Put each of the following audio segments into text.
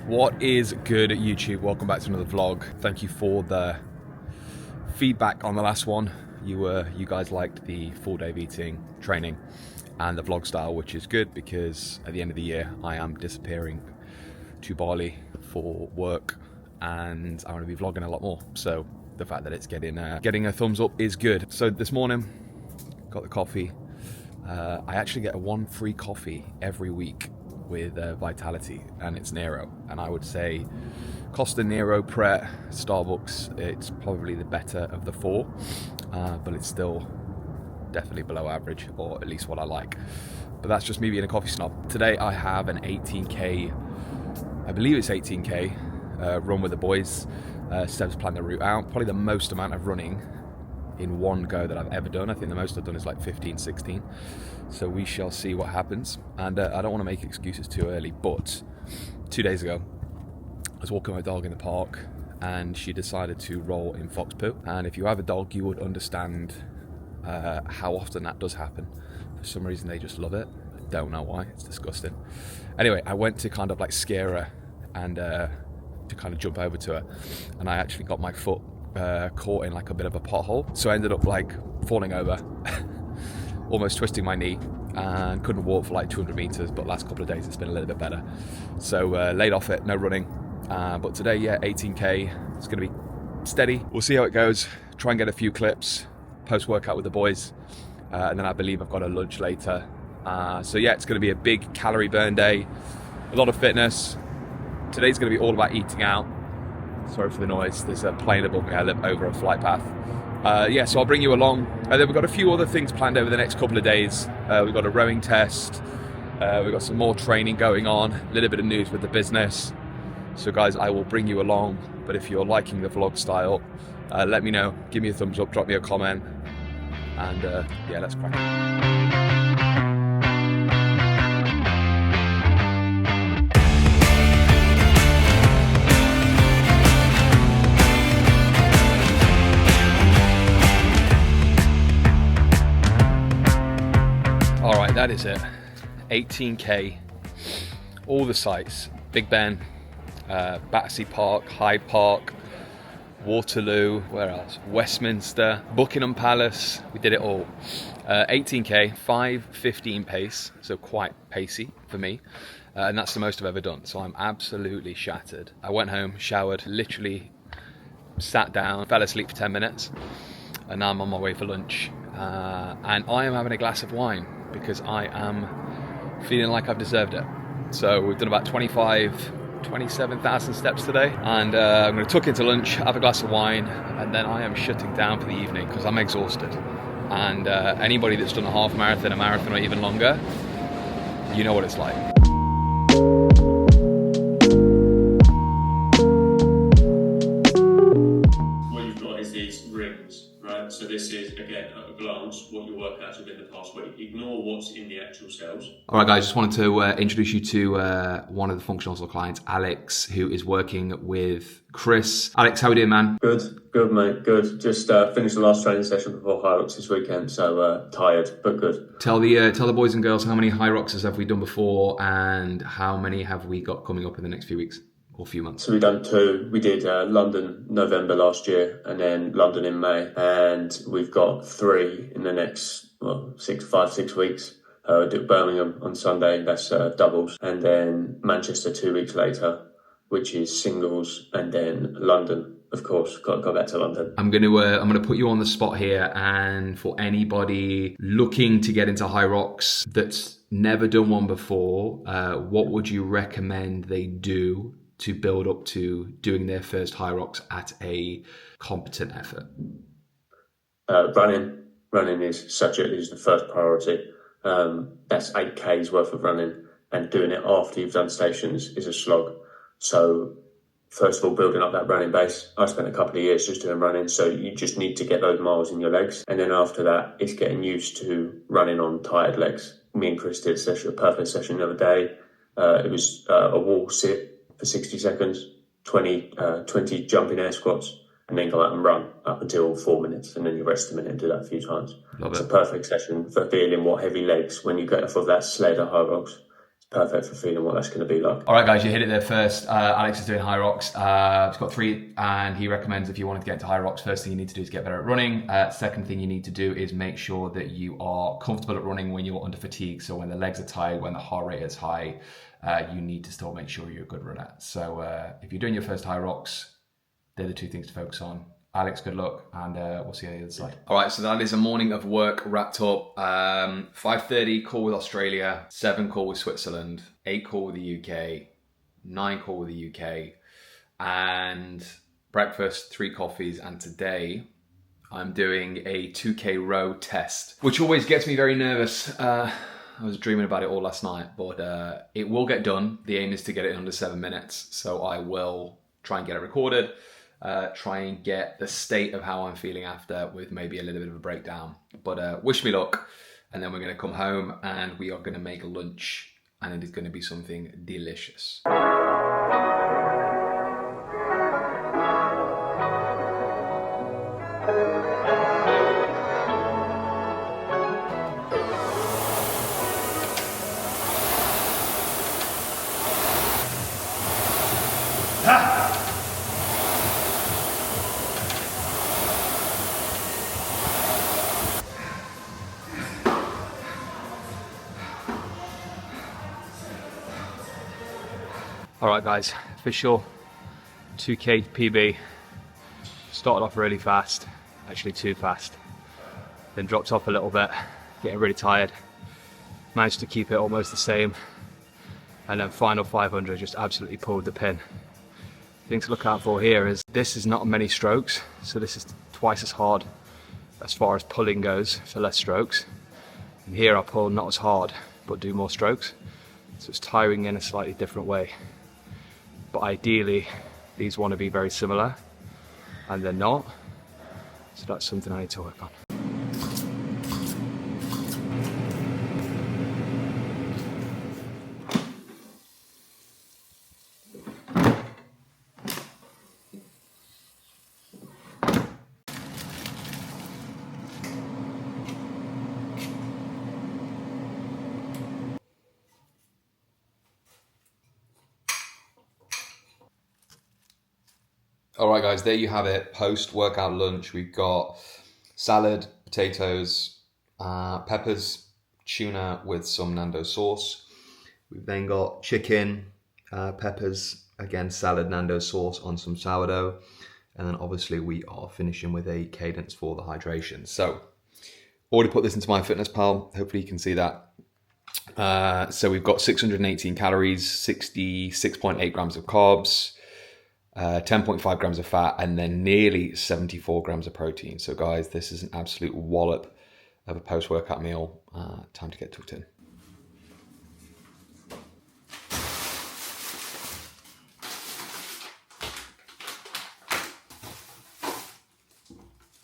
What is good at YouTube? Welcome back to another vlog. Thank you for the feedback on the last one. You guys liked the 4 day eating training and the vlog style, which is good because at the end of the year I am disappearing to Bali for work and I'm going to be vlogging a lot more. So the fact that it's getting a thumbs up is good. So this morning, got the coffee. I actually get a 1 free coffee every week with Vitality, and it's Nero, and I would say Costa, Nero, Pret, Starbucks, it's probably the better of the 4, but it's still definitely below average, or at least what I like. But that's just me being a coffee snob. Today I have an 18k, I believe it's 18k run with the boys. Seb's planned the route out, probably the most amount of running in one go that I've ever done. I think the most I've done is like 15, 16. So we shall see what happens. And I don't want to make excuses too early, but 2 days ago, I was walking my dog in the park and she decided to roll in fox poo. And if you have a dog, you would understand how often that does happen. For some reason, they just love it. I don't know why, it's disgusting. Anyway, I went to kind of like scare her and to kind of jump over to her. And I actually got my foot caught in like a bit of a pothole, so I ended up like falling over almost twisting my knee and couldn't walk for like 200 meters, but last couple of days it's been a little bit better, so laid off it, no running, but today 18k, it's gonna be steady. We'll see how it goes, try and get a few clips post workout with the boys, and then I believe I've got a lunch later, so it's gonna be a big calorie burn day, a lot of fitness. Today's gonna be all about eating out. Sorry for the noise, there's a plane above me, I live over a flight path. So I'll bring you along. And then we've got a few other things planned over the next couple of days. We've got a rowing test, we've got some more training going on, a little bit of news with the business. So guys, I will bring you along, but if you're liking the vlog style, let me know, give me a thumbs up, drop me a comment, and let's crack it. Alright, that is it. 18k, all the sites, Big Ben, Battersea Park, Hyde Park, Waterloo, where else? Westminster, Buckingham Palace, we did it all. 18k, 5:15 pace, so quite pacey for me, and that's the most I've ever done, so I'm absolutely shattered. I went home, showered, literally sat down, fell asleep for 10 minutes, and now I'm on my way for lunch, and I am having a glass of wine because I am feeling like I've deserved it. So we've done about 27,000 steps today, and I'm going to tuck into lunch, have a glass of wine, and then I am shutting down for the evening because I'm exhausted. And anybody that's done a half marathon, a marathon, or even longer, you know what it's like. What you've got is these rings, right? So this is, again, at a glance, what your workouts have been the past week. Ignore what's in the actual cells. All right, guys, just wanted to introduce you to one of the functional clients, Alex, who is working with Chris. Alex, how are we doing, man? Good, mate, good. Just finished the last training session before Hyrox this weekend, so tired, but good. Tell the boys and girls how many Hyroxes have we done before and how many have we got coming up in the next few weeks or few months? So we've done 2. We did London November last year, and then London in May, and we've got 3 in the next 6 weeks. Do Birmingham on Sunday, that's doubles, and then Manchester 2 weeks later, which is singles, and then London, of course, got to go back to London. I'm gonna put you on the spot here, and for anybody looking to get into Hyrox that's never done one before, what would you recommend they do to build up to doing their first Hyrox at a competent effort? Running is the first priority. That's 8k's worth of running, and doing it after you've done stations is a slog. So first of all, building up that running base. I spent a couple of years just doing running, so you just need to get those miles in your legs. And then after that, it's getting used to running on tired legs. Me and Chris did a perfect session the other day. It was a wall sit for 60 seconds, 20 jumping air squats, and then go out and run up until 4 minutes, and then you rest a minute and do that a few times. It's a perfect session for feeling what heavy legs when you get off of that sled at Hyrox. perfect for feeling what that's going to be like. All right, guys, you hit it there first. Alex is doing Hyrox. He's got 3, and he recommends if you wanted to get into Hyrox, first thing you need to do is get better at running. Second thing you need to do is make sure that you are comfortable at running when you're under fatigue. So when the legs are tired, when the heart rate is high, you need to still make sure you're a good runner. So if you're doing your first Hyrox, they're the 2 things to focus on. Alex, good luck, and we'll see you on the other side. All right, so that is a morning of work wrapped up. 5:30 call with Australia, 7 call with Switzerland, 8 call with the UK, 9 call with the UK, and breakfast, 3 coffees, and today I'm doing a 2K row test, which always gets me very nervous. I was dreaming about it all last night, but it will get done. The aim is to get it under 7 minutes, so I will try and get it recorded. Try and get the state of how I'm feeling after with maybe a little bit of a breakdown. But wish me luck, and then we're going to come home and we are going to make lunch, and it is going to be something delicious. All right, guys, official 2K PB. Started off really fast, actually too fast. Then dropped off a little bit, getting really tired. Managed to keep it almost the same. And then final 500, just absolutely pulled the pin. Thing to look out for here is this is not many strokes, so this is twice as hard as far as pulling goes for less strokes. And here I pull not as hard, but do more strokes. So it's tiring in a slightly different way. But ideally, these want to be very similar, and they're not. So that's something I need to work on. All right, guys, there you have it. Post-workout lunch, we've got salad, potatoes, peppers, tuna with some Nando sauce. We've then got chicken, peppers, again, salad, Nando sauce on some sourdough. And then obviously we are finishing with a cadence for the hydration. So already put this into MyFitnessPal. Hopefully you can see that. So we've got 618 calories, 66.8 grams of carbs, 10.5 grams of fat, and then nearly 74 grams of protein. So guys, this is an absolute wallop of a post-workout meal. Time to get tucked in.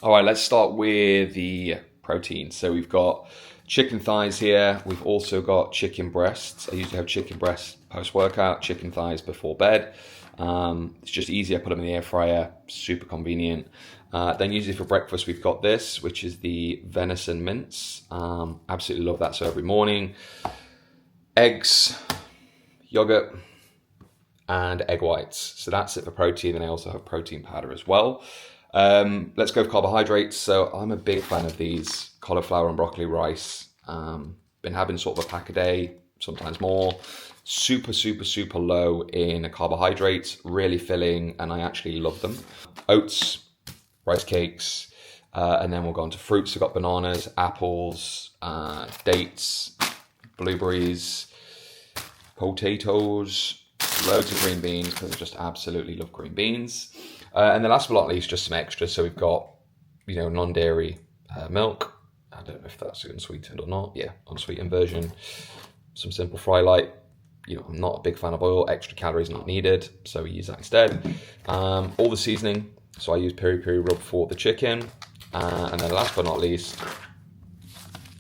All right, let's start with the protein. So we've got chicken thighs here. We've also got chicken breasts. I usually have chicken breasts post-workout, chicken thighs before bed. It's just easy. I put them in the air fryer, super convenient. Then usually for breakfast, we've got this, which is the venison mince. Absolutely love that. So every morning, eggs, yogurt, and egg whites. So that's it for protein. And I also have protein powder as well. Let's go for carbohydrates. So I'm a big fan of these cauliflower and broccoli rice. Been having sort of a pack a day, sometimes more. Super, super, super low in carbohydrates, really filling, and I actually love them. Oats, rice cakes, and then we'll go on to fruits. We've got bananas, apples, dates, blueberries, potatoes, loads of green beans, because I just absolutely love green beans. And then last but not least, just some extras. So we've got, non-dairy milk. I don't know if that's unsweetened or not. Yeah, unsweetened version. Some simple fry light. I'm not a big fan of oil. Extra calories not needed, so we use that instead. All the seasoning. So I use peri-peri rub for the chicken. And then last but not least,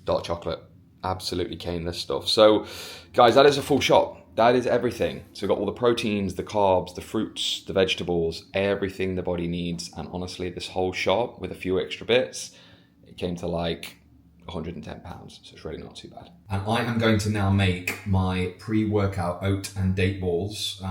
dark chocolate. Absolutely cane this stuff. So guys, that is a full shot. That is everything. So we've got all the proteins, the carbs, the fruits, the vegetables, everything the body needs. And honestly, this whole shot with a few extra bits, it came to like 110 pounds, so it's really not too bad. And I am going to now make my pre-workout oat and date balls,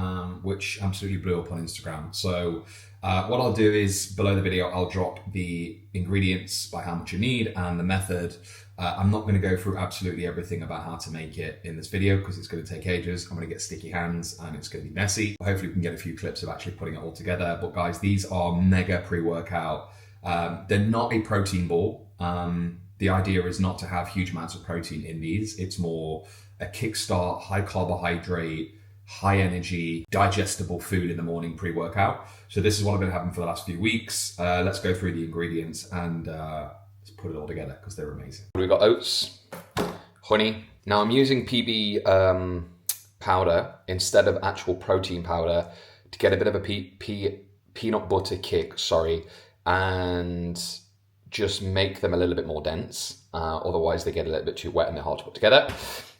which absolutely blew up on Instagram. So what I'll do is below the video, I'll drop the ingredients by how much you need and the method. I'm not going to go through absolutely everything about how to make it in this video because it's going to take ages. I'm going to get sticky hands and it's going to be messy. Hopefully we can get a few clips of actually putting it all together. But guys, these are mega pre-workout. They're not a protein ball. The idea is not to have huge amounts of protein in these. It's more a kickstart, high carbohydrate, high energy, digestible food in the morning pre-workout. So this is what I've been having for the last few weeks. Let's go through the ingredients and let's put it all together because they're amazing. We've got oats, honey. Now I'm using PB powder instead of actual protein powder to get a bit of a peanut butter kick, and just make them a little bit more dense. Otherwise they get a little bit too wet and they're hard to put together.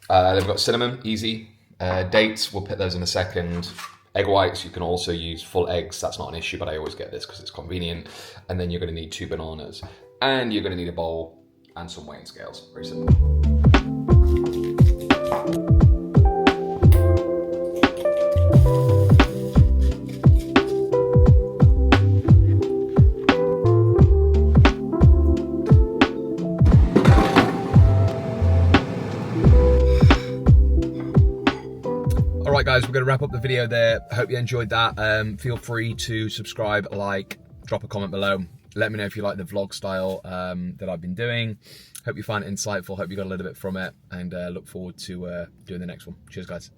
Then we've got cinnamon, easy. Dates, we'll put those in a second. Egg whites, you can also use full eggs. That's not an issue, but I always get this because it's convenient. And then you're going to need 2 bananas. And you're going to need a bowl and some weighing scales. Very simple. All right, guys, we're going to wrap up the video there. I hope you enjoyed that. Feel free to subscribe, like, drop a comment below. Let me know if you like the vlog style that I've been doing. Hope you find it insightful. Hope you got a little bit from it, and look forward to doing the next one. Cheers, guys.